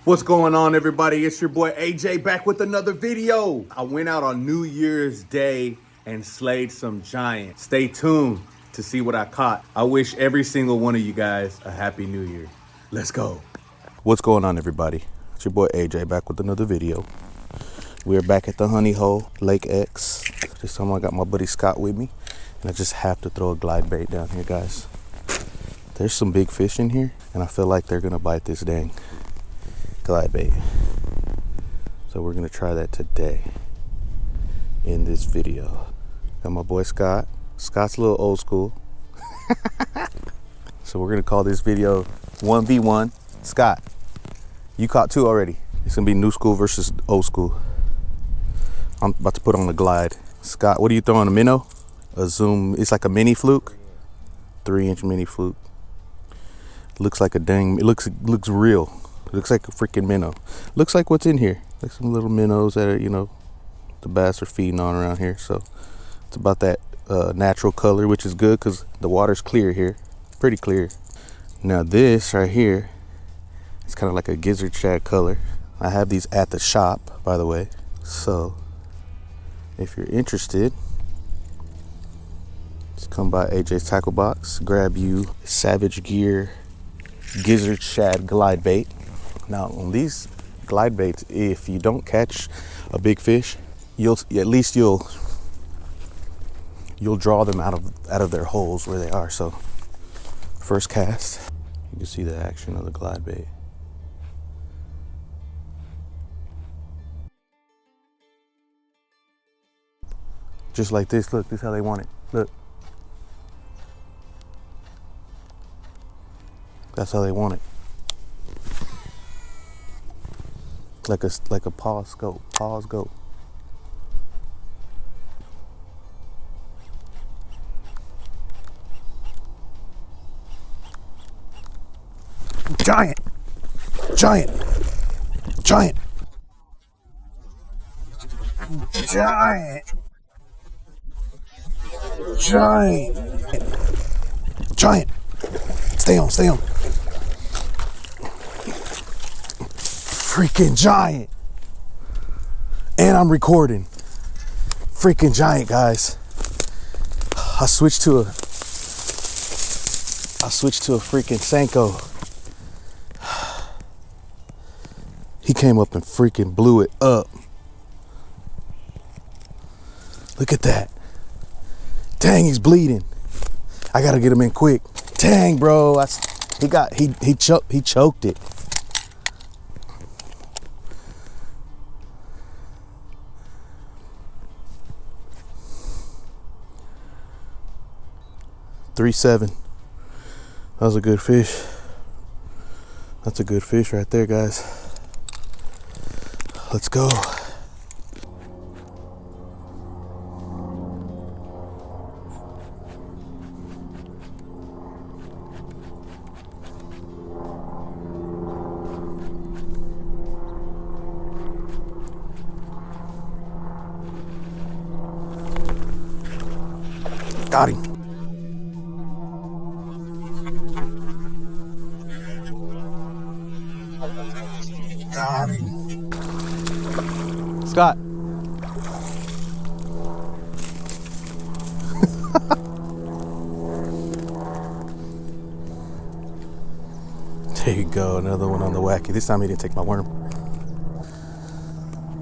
What's going on, everybody? It's your boy AJ back with another video. I went out on New Year's Day and slayed some giants. Stay tuned to see what I caught. I wish every single one of you guys a happy new year. Let's go. What's going on, everybody? It's your boy AJ back with another video. We're back at the Honey Hole, Lake X. This time I got my buddy Scott with me, and I just have to throw a glide bait down here, guys. There's some big fish in here, and I feel like they're gonna bite this dang glide bait. So we're gonna try that today in this video. Got my boy Scott. Scott's a little old school. So we're gonna call this video 1v1. Scott, you caught two already. It's gonna be new school versus old school. I'm about to put on the glide. Scott, what are you throwing, a minnow? A zoom, it's like a mini fluke. 3-inch mini fluke. Looks like a dang, it looks real. It looks like a freaking minnow. Looks like what's in here. Like some little minnows that are, the bass are feeding on around here. So it's about that natural color, which is good because the water's clear here. Pretty clear. Now this right here, it's kind of like a gizzard shad color. I have these at the shop, by the way. So if you're interested, just come by AJ's Tackle Box, grab you Savage Gear gizzard shad glide bait. Now on these glide baits, if you don't catch a big fish, you'll draw them out of their holes where they are. So first cast, you can see the action of the glide bait. Just like this. Look, this is how they want it. Look, that's how they want it. Like a pause go. Giant. Giant. Giant. Giant. Giant. Giant. Stay on. Freaking giant. And I'm recording. Freaking giant, guys. I switched to a freaking Senko. He came up and freaking blew it up. Look at that. Dang, he's bleeding. I gotta get him in quick. Dang, bro. He choked it. $3.7. That was a good fish. That's a good fish right there, guys. Let's go. Got him. Got him. Scott. There you go, another one on the wacky. This time he didn't take my worm.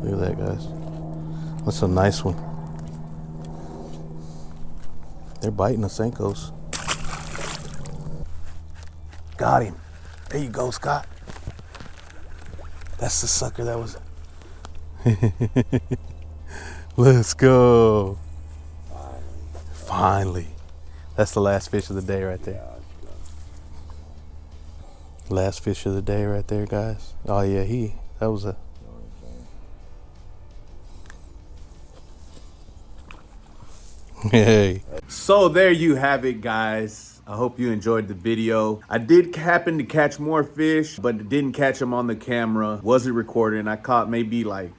Look at that, guys. That's a nice one. They're biting the Senkos. Got him. There you go, Scott. That's the sucker that was. Let's go. Finally. That's the last fish of the day right there. Last fish of the day right there, guys. Oh yeah, that was a. Hey. So there you have it, guys. I hope you enjoyed the video. I did happen to catch more fish, but didn't catch them on the camera. Wasn't recording. I caught maybe like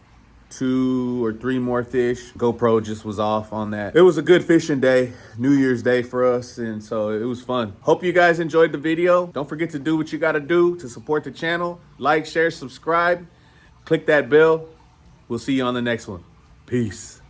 2 or 3 more fish. GoPro just was off on that. It was a good fishing day, New Year's Day for us, and so it was fun. Hope you guys enjoyed the video. Don't forget to do what you gotta do to support the channel. Like, share, subscribe, click that bell. We'll see you on the next one. Peace.